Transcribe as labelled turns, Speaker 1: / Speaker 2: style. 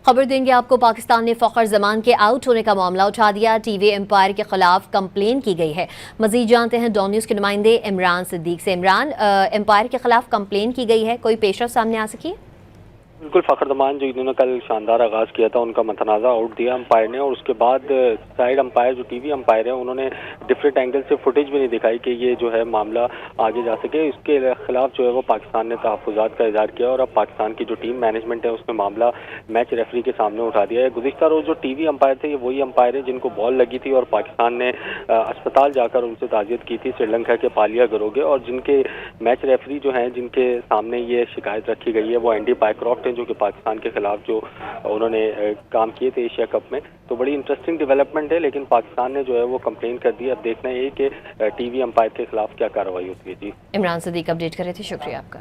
Speaker 1: खबर देंगे आपको, पाकिस्तान ने फ़खर जमान के आउट होने का मामला उठा दिया। टीवी एम्पायर के खिलाफ कंप्लेन की गई है। मजीद जानते हैं डॉन न्यूज़ के नुमाइंदे इमरान सिद्दीक से। इमरान, एम्पायर के खिलाफ कंप्लेन की गई है, कोई पेशरफ सामने आ सकी?
Speaker 2: बिल्कुल, फ़खर जमान जो इन्होंने कल शानदार आगाज़ किया था, उनका मतनाज़ा आउट दिया अंपायर ने, और उसके बाद साइड अंपायर जो टीवी अंपायर है उन्होंने डिफरेंट एंगल से फुटेज भी नहीं दिखाई कि ये जो है मामला आगे जा सके। इसके खिलाफ जो है वो पाकिस्तान ने तहफ़्फ़ुज़ात का इज़हार किया और अब पाकिस्तान की जो टीम मैनेजमेंट है उसने मामला मैच रेफरी के सामने उठा दिया है। गुज़िश्ता रोज़ जो टीवी अंपायर थे ये वही अंपायर है जिनको बॉल लगी थी और पाकिस्तान ने अस्पताल जाकर उनसे ताज़ियत की थी, श्रीलंका के पालिया गरोगे, और जिनके मैच रेफरी जो हैं जिनके सामने ये शिकायत रखी गई है वो एंडी बायक्रॉफ्ट जो कि पाकिस्तान के खिलाफ जो उन्होंने काम किए थे एशिया कप में। तो बड़ी इंटरेस्टिंग डेवलपमेंट है, लेकिन पाकिस्तान ने जो है वो कंप्लेन कर दी। अब देखना है कि टीवी अंपायर के खिलाफ क्या कार्रवाई होती है। जी,
Speaker 1: इमरान सिद्दीक अपडेट कर रहे थे, शुक्रिया आपका।